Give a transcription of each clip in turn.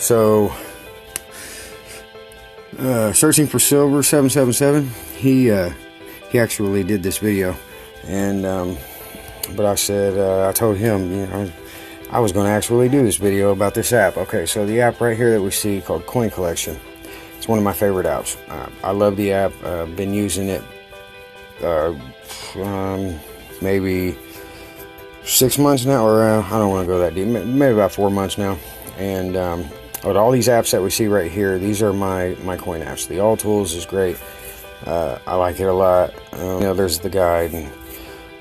So, searching for silver 777. He actually did this video, and but I said I told him, you know, I was going to actually do this video about this app. Okay, so the app right here that we see called Coin Collection. It's one of my favorite apps. I love the app. I've been using it maybe 6 months now, or I don't want to go that deep. Maybe about 4 months now. And with all these apps that we see right here, these are my coin apps. The All Tools is great. I like it a lot. You know, there's the guide,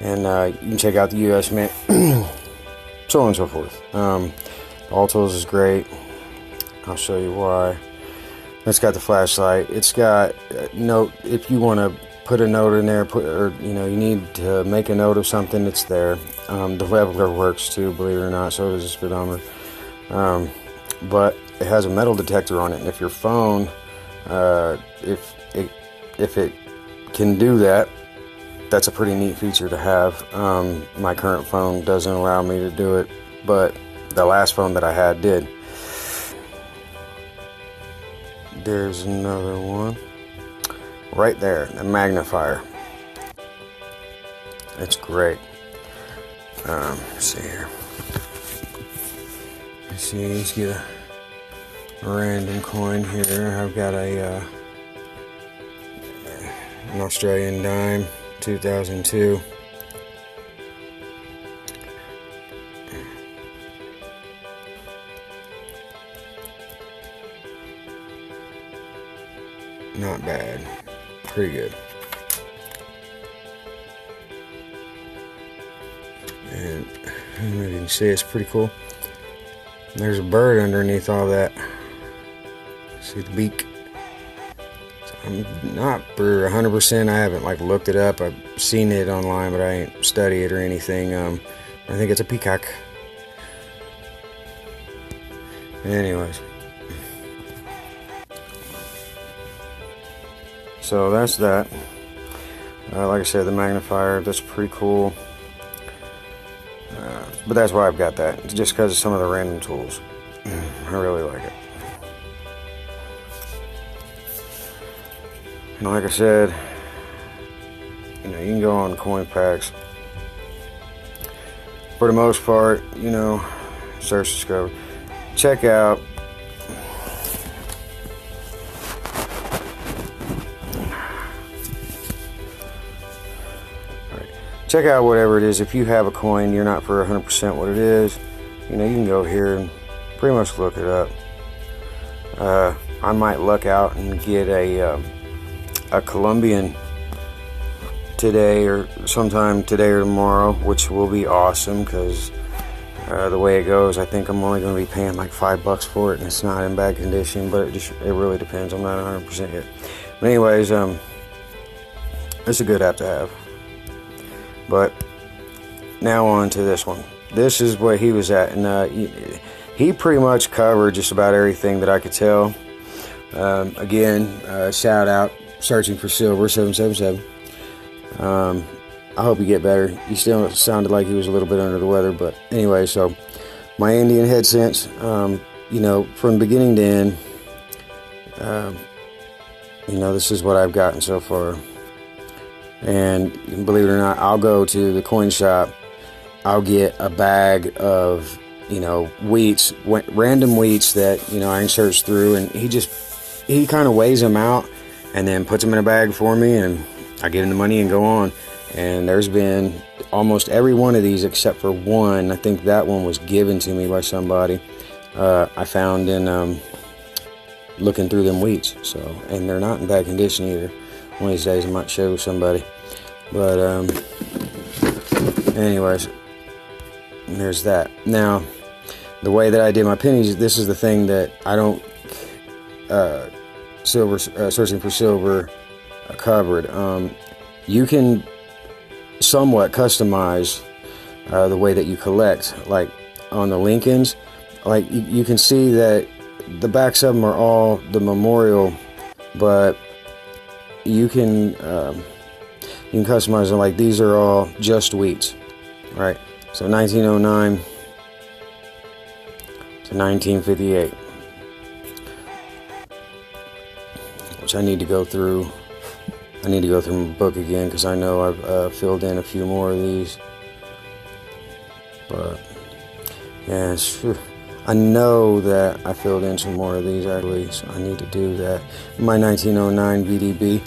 and you can check out the US Mint, so on and so forth. All Tools is great. I'll show you why. It's got the flashlight. It's got note. If you want to put a note in there, or you know, you need to make a note of something, it's there. The leveler works too, believe it or not. So does the speedometer. But it has a metal detector on it, and if your phone, if it can do that, that's a pretty neat feature to have. My current phone doesn't allow me to do it, but the last phone that I had did. There's another one right there, a magnifier. It's great. Let's see here. Let's see, let's get a random coin here. I've got an Australian dime, 2002. Not bad, pretty good. And you can see it's pretty cool. There's a bird underneath all that. See the beak? So I'm not for 100%. I haven't like looked it up. I've seen it online, but I ain't studied it or anything. I think it's a peacock. Anyways. So that's that. Like I said, the magnifier, that's pretty cool. But that's why I've got that. It's just because of some of the random tools. I really like it. And like I said, you know, you can go on coin packs. For the most part, you know, search, discover. Check out. Check out whatever it is. If you have a coin, you're not for 100% what it is, you know, you can go here and pretty much look it up. I might luck out and get a Colombian today, or sometime today or tomorrow, which will be awesome, because the way it goes, I think I'm only going to be paying like $5 for it, and it's not in bad condition, but it really depends. I'm not 100% yet. But anyways, it's a good app to have. But now on to this one. This is what he was at, and he pretty much covered just about everything that I could tell. Again, shout out Searching for Silver 777. I hope you get better. He still sounded like he was a little bit under the weather, but anyway, so my Indian head sense, you know, from beginning to end, you know, this is what I've gotten so far. And believe it or not, I'll go to the coin shop, I'll get a bag of, you know, wheats, random wheats that, you know, I can search through, and he kind of weighs them out and then puts them in a bag for me, and I give him the money and go on. And there's been almost every one of these except for one. I think that one was given to me by somebody. I found in looking through them wheats. So, and they're not in bad condition either. One of these days I might show somebody. But anyways, there's that. Now, the way that I did my pennies, this is the thing that I don't searching for silver covered. You can somewhat customize the way that you collect. Like on the Lincolns, like you can see that the backs of them are all the memorial, but you can customize them. Like these are all just wheats, right? So 1909 to 1958. which I need to go through. I need to go through my book again because I know I've filled in a few more of these. But yeah, I know that I filled in some more of these actually, so I need to do that. My 1909 VDB.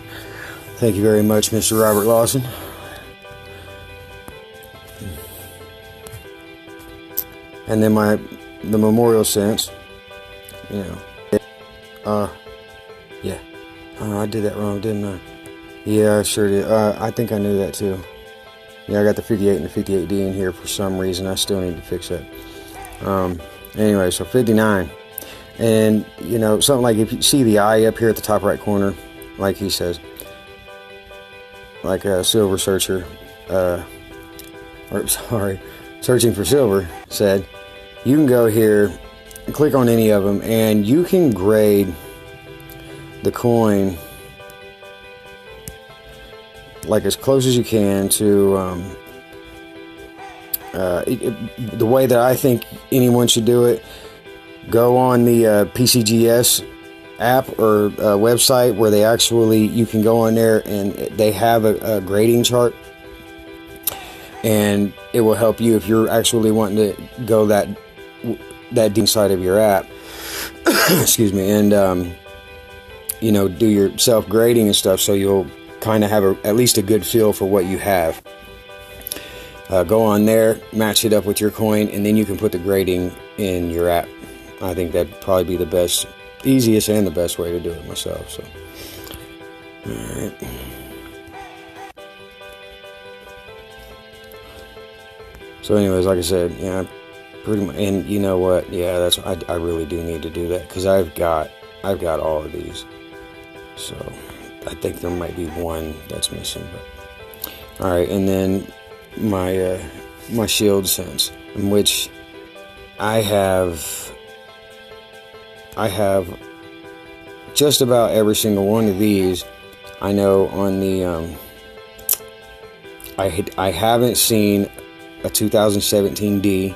Thank you very much, Mr. Robert Lawson. And then the memorial sense, you know. Yeah. I did that wrong, didn't I? Yeah, I sure did. I think I knew that too. Yeah, I got the 58 and the 58D in here for some reason. I still need to fix that. Anyway, so 59. And, you know, something like if you see the eye up here at the top right corner, like he says, like a silver searcher, searching for silver said, you can go here and click on any of them and you can grade the coin like as close as you can to the way that I think anyone should do it. Go on the PCGS app or website where you can go on there and they have a grading chart, and it will help you if you're actually wanting to go that deep inside of your app. Excuse me. And you know, do your self grading and stuff, so you'll kind of have at least a good feel for what you have. Go on there, match it up with your coin, and then you can put the grading in your app. I think that'd probably be the best, easiest, and the best way to do it myself. So, all right. So, anyways, like I said, yeah, pretty much. And you know what? Yeah, I really do need to do that because I've got all of these. So I think there might be one that's missing. But all right, and then my shield sense, in which I have just about every single one of these. I know on the I haven't seen a 2017 D,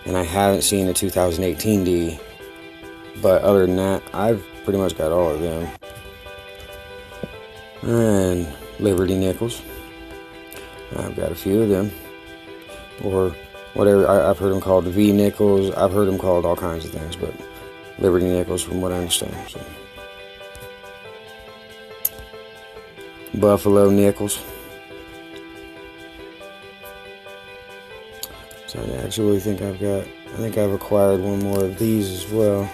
and I haven't seen a 2018 D. But other than that, I've pretty much got all of them. And Liberty nickels, I've got a few of them, or whatever. I've heard them called V nickels. I've heard them called all kinds of things, but Liberty nickels, from what I understand. So, Buffalo nickels. So I actually think I've acquired one more of these as well.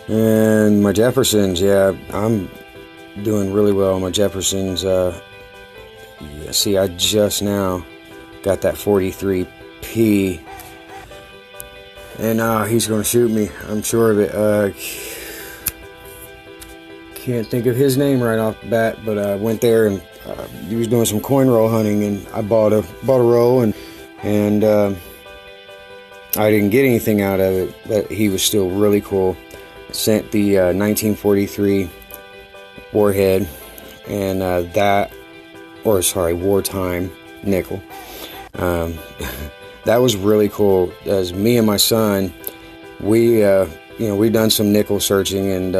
And my Jeffersons, yeah, I'm doing really well on my Jeffersons. Yeah, see, I just now got that 43P, and he's going to shoot me. I'm sure of it. Can't think of his name right off the bat, but I went there and he was doing some coin roll hunting, and I bought a roll, and I didn't get anything out of it, but he was still really cool. Sent the 1943 warhead and wartime nickel. That was really cool. As me and my son, we've done some nickel searching, and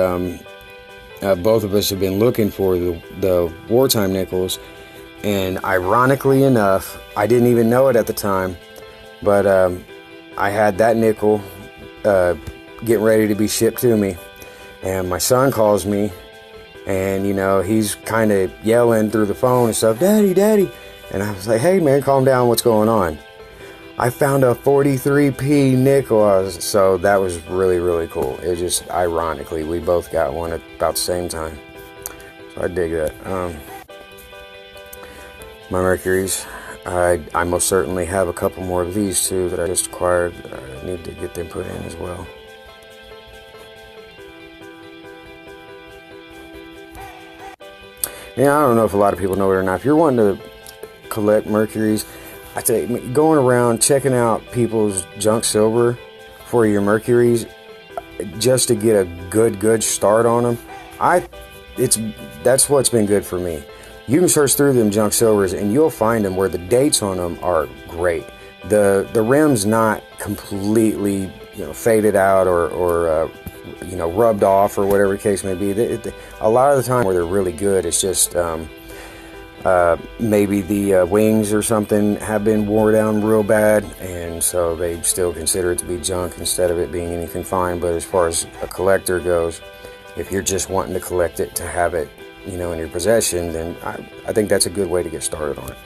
both of us have been looking for the wartime nickels. And ironically enough, I didn't even know it at the time, but I had that nickel getting ready to be shipped to me, and my son calls me, and he's kind of yelling through the phone and stuff, daddy, and I was like, hey man, calm down, what's going on? I found a 43P nickel. So that was really, really cool. It just, ironically, we both got one at about the same time, so I dig that. My Mercuries, I most certainly have a couple more of these too that I just acquired. I need to get them put in as well. Yeah, I don't know if a lot of people know it or not. If you're wanting to collect Mercuries, I tell you, going around checking out people's junk silver for your Mercuries, just to get a good start on them, that's what's been good for me. You can search through them junk silvers and you'll find them where the dates on them are great. the rim's not completely, you know, faded out or you know, rubbed off or whatever the case may be. A lot of the time where they're really good, it's just maybe the wings or something have been wore down real bad, and so they still consider it to be junk instead of it being anything fine. But as far as a collector goes, if you're just wanting to collect it to have it, you know, in your possession, then I think that's a good way to get started on it.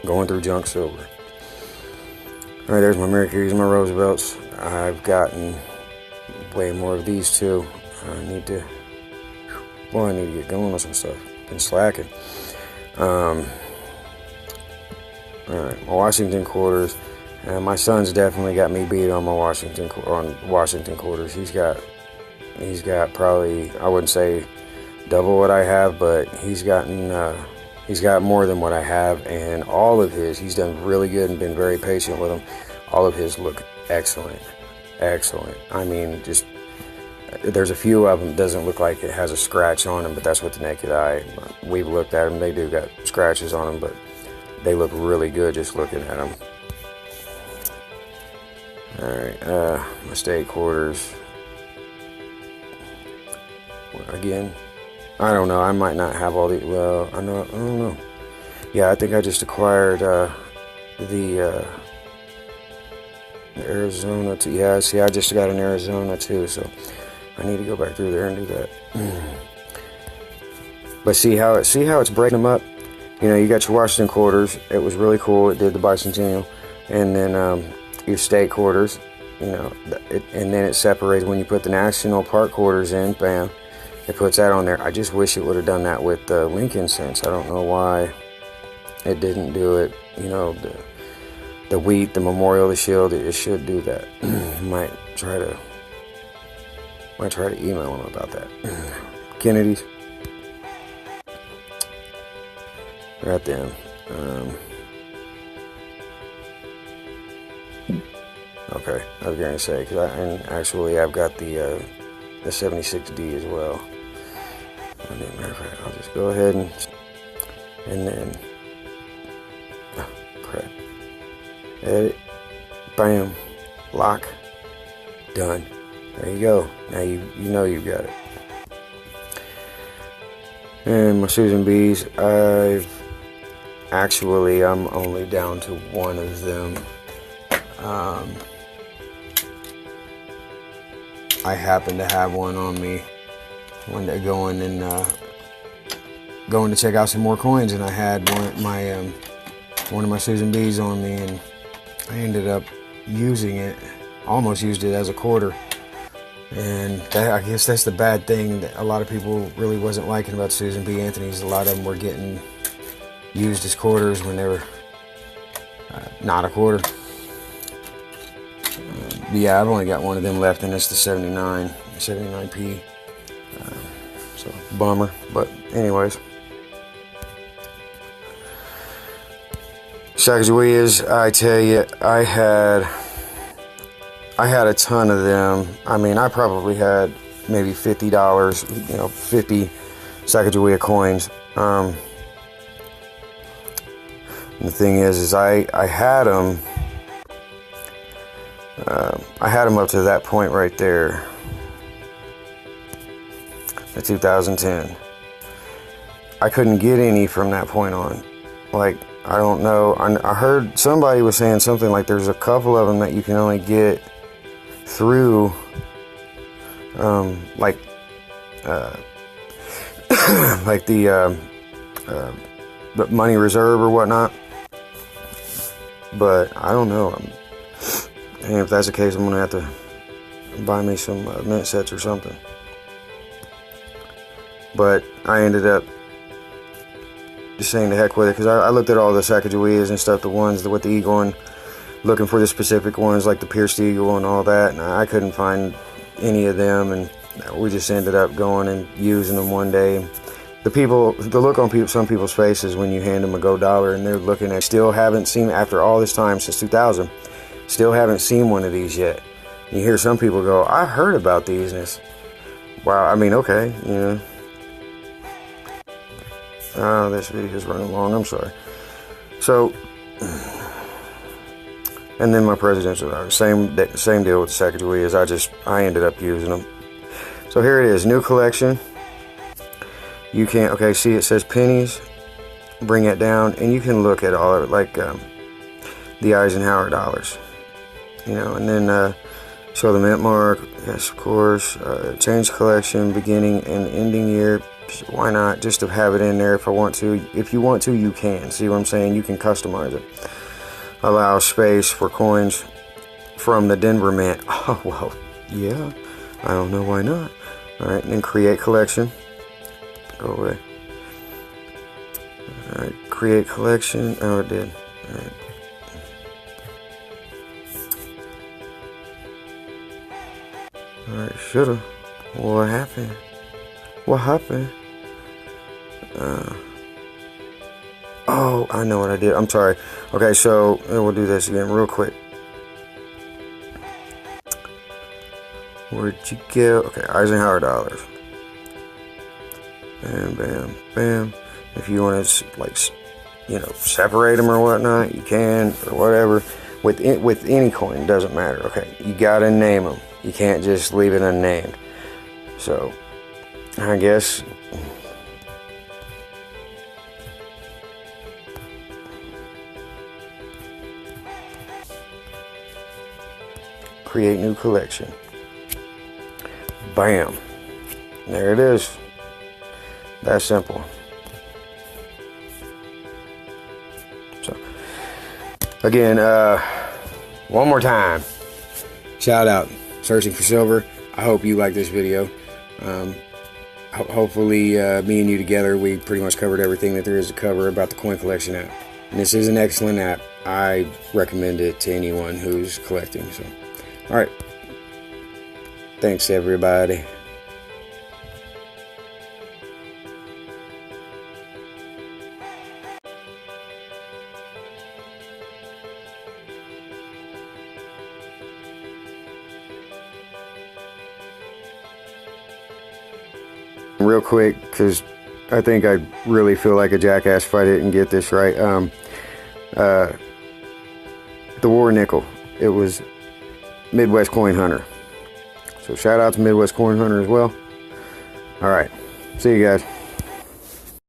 Going through junk silver. All right, there's my Mercuries and my Roosevelts. I've gotten way more of these too. I need to get going on some stuff. Been slacking. All right, my Washington quarters. My son's definitely got me beat on my Washington quarters. He's got probably, I wouldn't say double what I have, but he's got more than what I have, and all of his, he's done really good and been very patient with them. All of his look excellent. I mean, just, there's a few of them doesn't look like it has a scratch on them, but that's with the naked eye. We've looked at them, they do got scratches on them, but they look really good just looking at them. All right, my state quarters. Again, I don't know. I might not have all the. Well, I don't know. Yeah, I think I just acquired the Arizona too. Yeah, see, I just got an Arizona too, so I need to go back through there and do that. But see how it's breaking them up. You know, you got your Washington quarters. It was really cool. It did the bicentennial, and then your state quarters. You know, and then it separates when you put the national park quarters in. Bam. It puts that on there. I just wish it would have done that with the Lincoln cents. I don't know why it didn't do it. You know, the wheat, the memorial, the shield. It should do that. Might try to email them about that. Kennedy's. Right then. Okay, I was going to say, and actually I've got the 76D as well. Matter of fact, I'll just go ahead and then, oh, crap. Edit, bam, lock, done. There you go. Now you know you've got it. And my Susan B's, I'm only down to one of them. I happen to have one on me when they're going to check out some more coins, and I had one of my Susan B's on me, and I ended up using it, almost used it as a quarter. And I guess that's the bad thing that a lot of people really wasn't liking about Susan B. Anthony's. A lot of them were getting used as quarters when they were not a quarter. Yeah, I've only got one of them left, and it's the 79p. So, bummer. But, anyways. Sacagaweas, I tell you, I had a ton of them. I mean, I probably had maybe $50, 50 Sacagawea coins. And the thing is I had them. I had them up to that point right there, the 2010. I couldn't get any from that point on. Like, I don't know. I heard somebody was saying something like there's a couple of them that you can only get through, like the money reserve or whatnot. But I don't know. And if that's the case, I'm gonna have to buy me some mint sets or something. But I ended up just saying the heck with it, because I looked at all the Sacagaweas and stuff, the ones with the eagle, and looking for the specific ones like the pierced eagle and all that, and I couldn't find any of them, and we just ended up going and using them one day. The look on some people's faces when you hand them a gold dollar and they're looking at, still haven't seen, after all this time since 2000, still haven't seen one of these yet. You hear some people go, I heard about these, and it's, wow, I mean, okay, you know. Oh, this video is running long, I'm sorry. So, And then my presidential dollars, same deal with the Sacagaweas. I ended up using them. So here it is, new collection. You can, okay, see it says pennies. Bring it down, and you can look at all of it, like the Eisenhower dollars, you know, and then show the mint mark. Yes, of course. Change collection, beginning and ending year. Why not? Just to have it in there if I want to. If you want to, you can. See what I'm saying? You can customize it. Allow space for coins from the Denver Mint. Oh, well, yeah. I don't know why not. All right, and then create collection. Go away. All right, create collection. Oh, it did. All right. All right, shoulda. What happened? What happened? Oh, I know what I did. I'm sorry. Okay, so we'll do this again real quick. Where'd you go? Okay, Eisenhower dollars. Bam, bam, bam. If you want to, like, you know, separate them or whatnot, you can, or whatever. With any coin, doesn't matter. Okay, you gotta name them. You can't just leave it unnamed. So, I guess create new collection. Bam. There it is. That simple. So, again, one more time. Shout out, Searching for Silver. I hope you like this video. Hopefully, me and you together, we pretty much covered everything that there is to cover about the coin collection app. And this is an excellent app. I recommend it to anyone who's collecting. So, all right. Thanks, everybody. Real quick, because I think I really feel like a jackass if I didn't get this right. The War Nickel. It was Midwest Coin Hunter. So shout out to Midwest Coin Hunter as well. All right. See you guys.